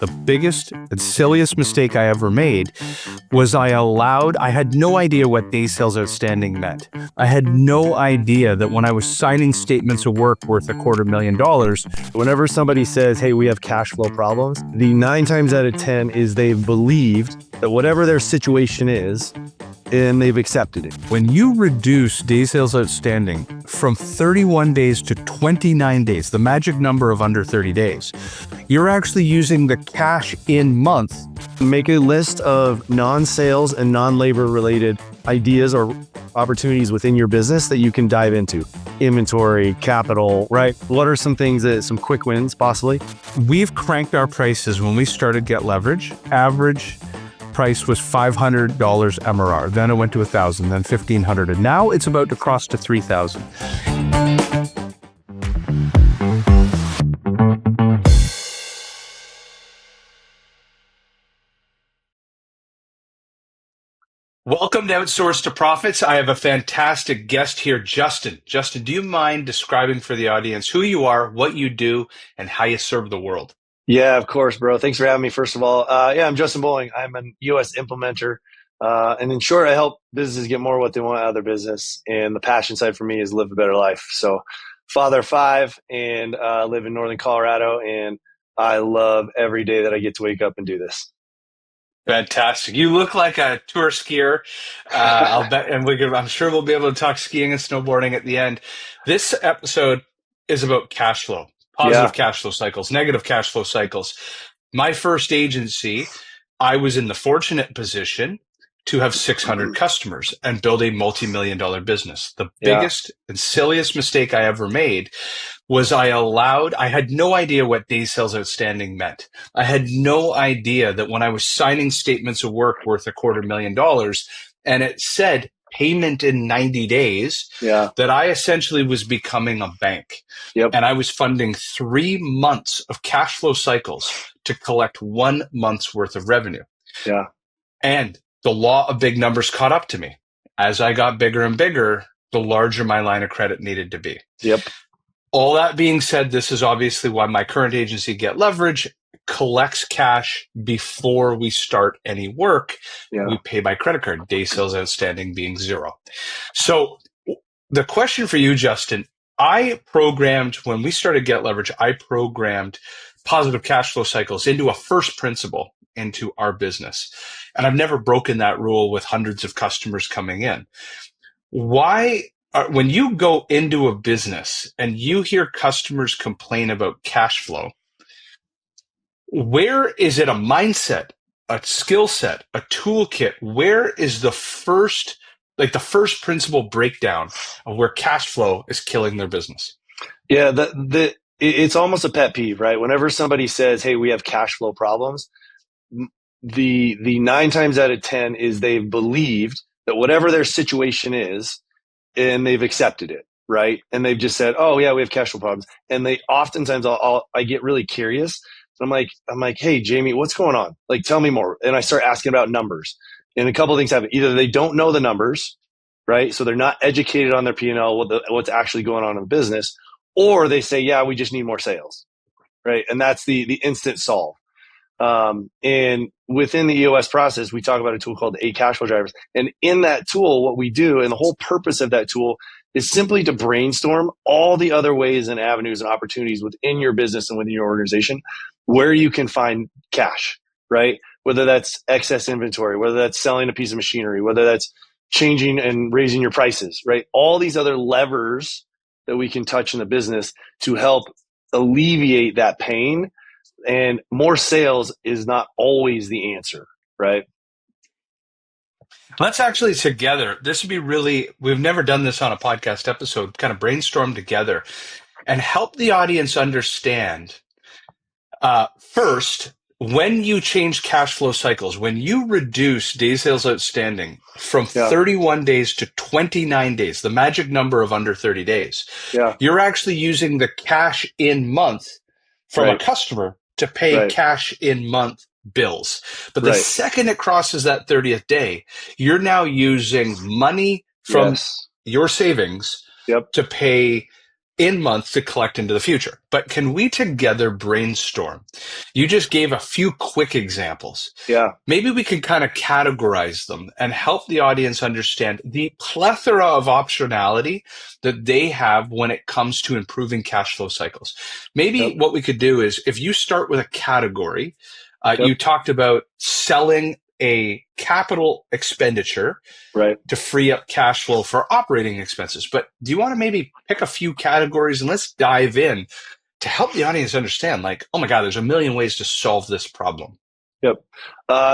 The biggest and silliest mistake I ever made was I had no idea what day sales outstanding meant. I had no idea that when I was signing statements of work worth $250,000, whenever somebody says, hey, we have cash flow problems, the 9 times out of 10 is they've believed that whatever their situation is, and they've accepted it. When you reduce day sales outstanding from 31 days to 29 days, the magic number of under 30 days, you're actually using the cash in month. Make a list of non-sales and non-labor related ideas or opportunities within your business that you can dive into. Inventory, capital, right? What are some things some quick wins possibly? We've cranked our prices when we started Get Levrg. Average price was $500 MRR. Then it went to $1,000, then $1,500, and now it's about to cross to $3,000. Welcome to Outsource to Profits. I have a fantastic guest here, Justin. Justin, do you mind describing for the audience who you are, what you do, and how you serve the world? Yeah, of course, bro. Thanks for having me, first of all. I'm Justin Boling. I'm an EOS Implementer. And in short, I help businesses get more what they want out of their business. And the passion side for me is live a better life. So father of 5 and live in Northern Colorado. And I love every day that I get to wake up and do this. Fantastic. You look like a tour skier. I'll bet, and I'm sure we'll be able to talk skiing and snowboarding at the end. This episode is about cash flow. Positive cash flow cycles, negative cash flow cycles. My first agency, I was in the fortunate position to have 600 customers and build a multi-million-dollar business. The biggest and silliest mistake I ever made was I had no idea what day sales outstanding meant. I had no idea that when I was signing statements of work worth $250,000 and it said payment in 90 days, that I essentially was becoming a bank. And I was funding 3 months of cash flow cycles to collect 1 month's worth of revenue. And the law of big numbers caught up to me. As I got bigger and bigger, the larger my line of credit needed to be. All that being said, this is obviously why my current agency, Get Levrg, collects cash before we start any work. We pay by credit card, day sales outstanding being 0. So the question for you, Justin, when we started Get Levrg, I programmed positive cash flow cycles into a first principle into our business. And I've never broken that rule with hundreds of customers coming in. When you go into a business and you hear customers complain about cash flow, where is it a mindset, a skill set, a toolkit? Where is the first principle breakdown of where cash flow is killing their business? It's almost a pet peeve, right? Whenever somebody says, hey, we have cash flow problems, the 9 times out of 10 is they've believed that whatever their situation is, and they've accepted it, right? And they've just said, oh yeah, we have cash flow problems. And they oftentimes I get really curious. I'm like, hey, Jamie, what's going on? Like, tell me more. And I start asking about numbers. And a couple of things happen. Either they don't know the numbers, right? So they're not educated on their P&L, what's actually going on in the business, or they say, yeah, we just need more sales, right? And that's the instant solve. And within the EOS process, we talk about a tool called A Cash Flow Drivers. And in that tool, what we do, and the whole purpose of that tool is simply to brainstorm all the other ways and avenues and opportunities within your business and within your organization where you can find cash, right? Whether that's excess inventory, whether that's selling a piece of machinery, whether that's changing and raising your prices, right? All these other levers that we can touch in the business to help alleviate that pain. And more sales is not always the answer, right? Let's actually together, we've never done this on a podcast episode, kind of brainstorm together and help the audience understand. First, when you change cash flow cycles, when you reduce day sales outstanding from 31 days to 29 days, the magic number of under 30 days, you're actually using the cash in month from a customer to pay cash in month bills. But the second it crosses that 30th day, you're now using money from your savings to pay in month to collect into the future. But can we together brainstorm? You just gave a few quick examples. Yeah. Maybe we can kind of categorize them and help the audience understand the plethora of optionality that they have when it comes to improving cash flow cycles. Maybe Yep. what we could do is if you start with a category, Yep. you talked about selling a capital expenditure Right. to free up cash flow for operating expenses. But do you want to maybe pick a few categories and let's dive in to help the audience understand, like, oh my God, there's a million ways to solve this problem. Yep.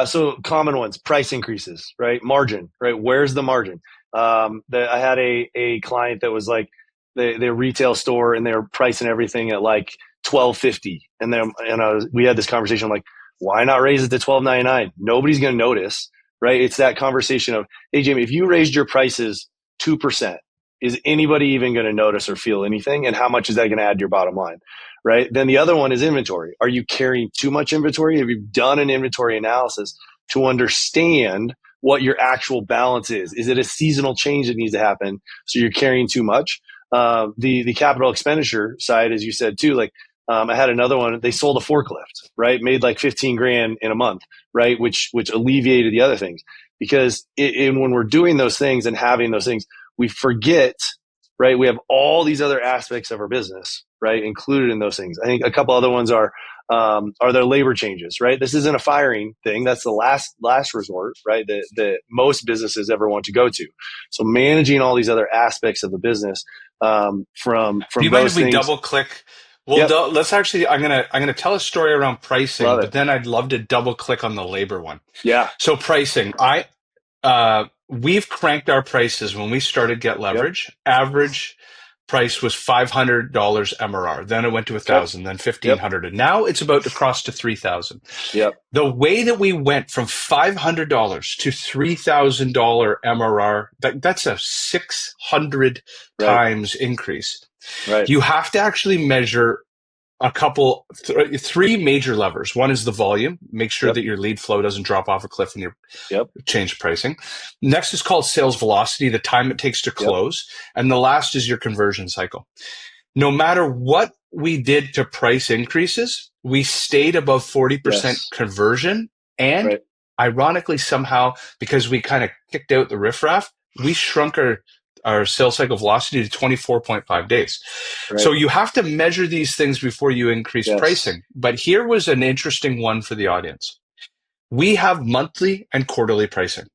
So common ones, price increases, right? Margin, right? Where's the margin? I had a client that was like their retail store and they're pricing everything at like $12.50. And then, we had this conversation. I'm like, why not raise it to $12.99? Nobody's going to notice, right? It's that conversation of, hey, Jamie, if you raised your prices 2%, is anybody even going to notice or feel anything? And how much is that going to add to your bottom line? Right. Then the other one is inventory. Are you carrying too much inventory? Have you done an inventory analysis to understand what your actual balance is? Is it a seasonal change that needs to happen? So you're carrying too much. The capital expenditure side, as you said too, like I had another one. They sold a forklift, right? Made like 15 grand in a month, right? Which alleviated the other things because when we're doing those things and having those things, we forget, right? We have all these other aspects of our business, right, included in those things. I think a couple other ones are there labor changes, right? This isn't a firing thing. That's the last resort, right? That most businesses ever want to go to. So managing all these other aspects of the business from Do you mind if those we things. double click? Well, Yep, let's actually. I'm gonna tell a story around pricing, love but it. then I'd love to double click on the labor one. Yeah, So pricing, we've cranked our prices when we started Get yep, Leverage. Average price was $500 MRR. Then it went to okay, 1,000, then yep, 1,500, and now it's about to cross to 3,000. yep, The way that we went from $500 to $3,000 MRR, that's a 600 right, times increase. right, You have to actually measure three major levers. One is the volume. Make sure yep, that your lead flow doesn't drop off a cliff when you yep, change pricing. Next is called sales velocity, the time it takes to yep, close. And the last is your conversion cycle. No matter what we did to price increases, we stayed above 40% yes, conversion. And right, ironically, somehow, because we kind of kicked out the riffraff, we shrunk our sales cycle velocity to 24.5 days. right, So you have to measure these things before you increase yes, pricing. But here was an interesting one for the audience. We have monthly and quarterly pricing.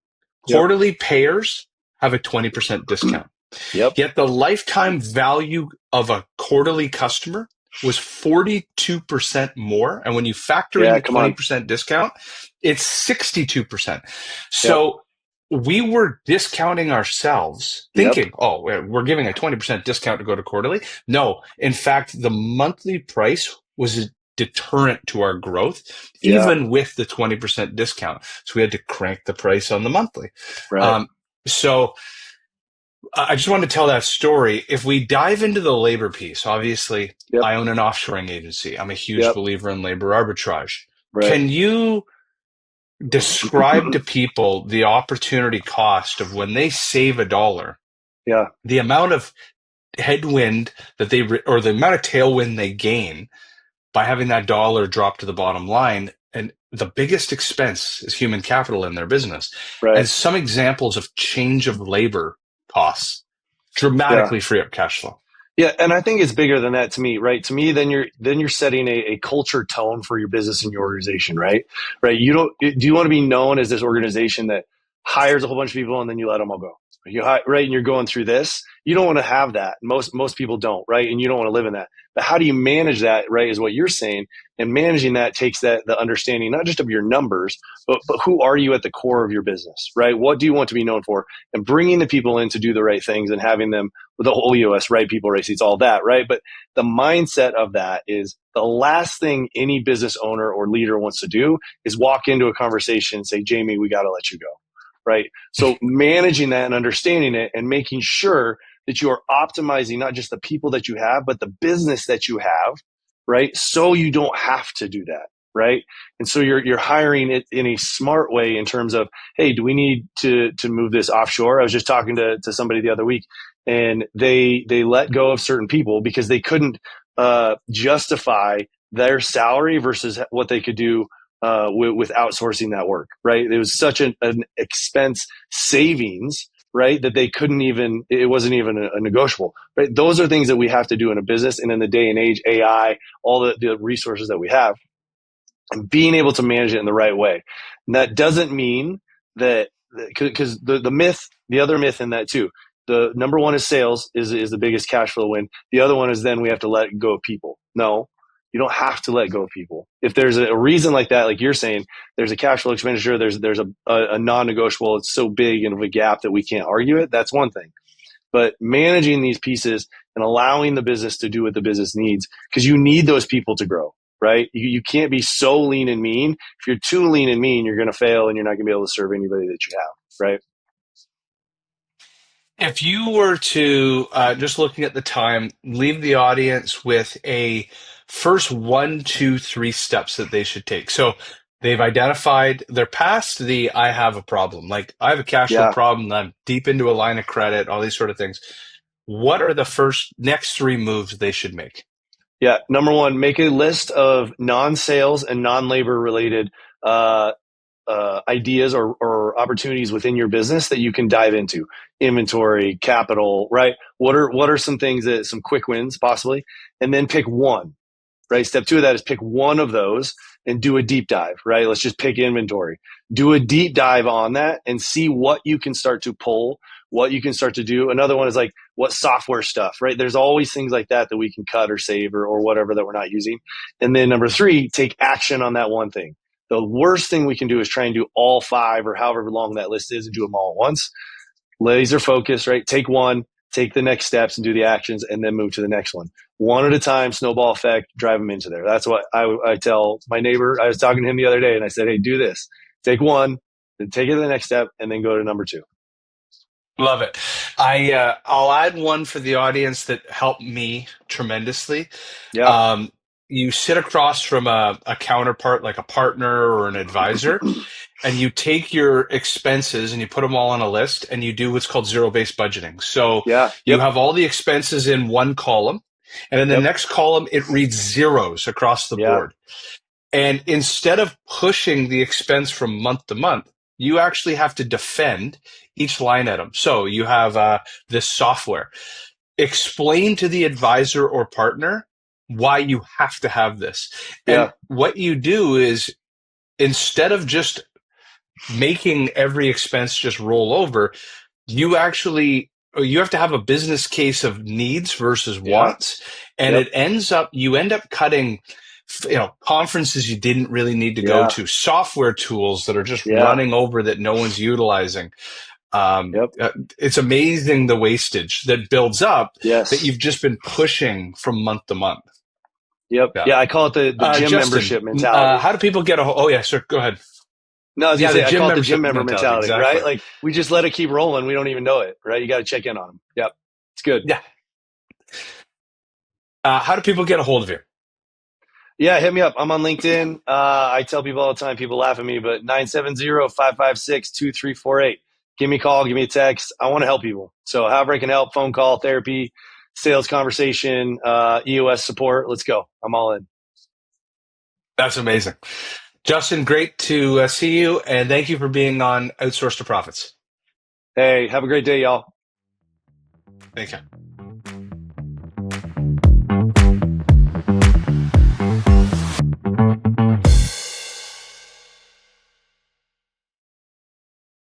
yep, Quarterly payers have a 20% discount. yep, Yet the lifetime value of a quarterly customer was 42% more. And when you factor in yeah, the come on, 20% discount, it's 62%. yep, So we were discounting ourselves yep, thinking, oh, we're giving a 20% discount to go to quarterly. No, in fact, the monthly price was a deterrent to our growth, yeah, even with the 20% discount. So we had to crank the price on the monthly. right, So I just wanted to tell that story. If we dive into the labor piece, obviously, yep, I own an offshoring agency. I'm a huge yep, believer in labor arbitrage. right, Can you describe to people the opportunity cost of when they save a dollar, yeah, the amount of headwind that or the amount of tailwind they gain by having that dollar drop to the bottom line? And the biggest expense is human capital in their business. right, And some examples of change of labor costs yeah. dramatically free up cash flow. Yeah, and I think it's bigger than that to me, right? To me, then you're setting a culture tone for your business and your organization, right? Right. You don't do you want to be known as this organization that hires a whole bunch of people and then you let them all go? Right, and you're going through this. You don't want to have that. Most people don't, right? And you don't want to live in that. But how do you manage that, right? Is what you're saying, and managing that takes the understanding not just of your numbers, but who are you at the core of your business, right? What do you want to be known for, and bringing the people in to do the right things and having them the whole EOS, right people, right seats, all that, right? But the mindset of that is the last thing any business owner or leader wants to do is walk into a conversation and say, Jamie, we got to let you go, right? So managing that and understanding it and making sure that you are optimizing not just the people that you have, but the business that you have, right? So you don't have to do that, right? And so you're hiring it in a smart way in terms of, hey, do we need to move this offshore? I was just talking to somebody the other week. and they let go of certain people because they couldn't justify their salary versus what they could do with outsourcing that work, right? It was such an expense savings, right, that they couldn't even, it wasn't even a negotiable, right? Those are things that we have to do in a business, and in the day and age, AI, all the resources that we have, and being able to manage it in the right way. And that doesn't mean that, because the myth, the other myth in that too, the number one is sales is the biggest cash flow win. The other one is then we have to let go of people. No, you don't have to let go of people. If there's a reason like that, like you're saying, there's a cash flow expenditure, there's a non-negotiable, it's so big of a gap that we can't argue it. That's one thing. But managing these pieces and allowing the business to do what the business needs, because you need those people to grow, right? You can't be so lean and mean. If you're too lean and mean, you're going to fail and you're not going to be able to serve anybody that you have, right? If you were to, just looking at the time, leave the audience with a first one, two, three steps that they should take. So they've identified, they're past the I have a problem. Like, I have a cash flow Yeah. problem, I'm deep into a line of credit, all these sort of things. What are the first next three moves they should make? Yeah. Number one, make a list of non-sales and non-labor related ideas or opportunities within your business that you can dive into. Inventory, capital, right? What are some things that, some quick wins possibly, and then pick one, right? Step two of that is pick one of those and do a deep dive, right? Let's just pick inventory. Do a deep dive on that and see what you can start to pull, what you can start to do. Another one is like, what software stuff, right? There's always things like that that we can cut or save or whatever that we're not using. And then number three, take action on that one thing. The worst thing we can do is try and do all five or however long that list is and do them all at once. Laser focus, right? Take one, take the next steps and do the actions, and then move to the next one at a time, snowball effect, drive them into there. That's what I tell my neighbor. I was talking to him the other day and I said, hey, do this. Take one, then take it to the next step, and then go to number two. Love it. I'll add one for the audience that helped me tremendously. Yeah. Um, you sit across from a counterpart, like a partner or an advisor, and you take your expenses and you put them all on a list and you do what's called zero-based budgeting. So Yeah. you Yep. have all the expenses in one column, and in the Yep. next column, it reads zeros across the Yeah. board. And instead of pushing the expense from month to month, you actually have to defend each line item. So you have this software. Explain to the advisor or partner why you have to have this. And Yeah. what you do is, instead of just making every expense just roll over, you have to have a business case of needs versus Yeah. wants, and Yep. you end up cutting, conferences you didn't really need to go Yeah. to, software tools that are just Yeah. running over that no one's utilizing. Yep. It's amazing the wastage that builds up that Yes. you've just been pushing from month to month. Yep. Yeah. Yeah. I call it the gym Justin, membership mentality. how do people get oh yeah, sir, go ahead. No, I was gonna Yeah, the say, I gym call it the gym membership member mentality. mentality, Exactly. right? Like, we just let it keep rolling. We don't even know it, right? You got to check in on them. Yep. It's good. Yeah. How do people get a hold of you? Yeah. Hit me up. I'm on LinkedIn. I tell people all the time, people laugh at me, but 970-556-2348. Give me a call, give me a text. I want to help people. So however I can help, phone call, therapy, sales conversation, EOS support. Let's go. I'm all in. That's amazing. Justin, great to see you, and thank you for being on Outsource to Profits. Hey, have a great day, y'all. Thank you.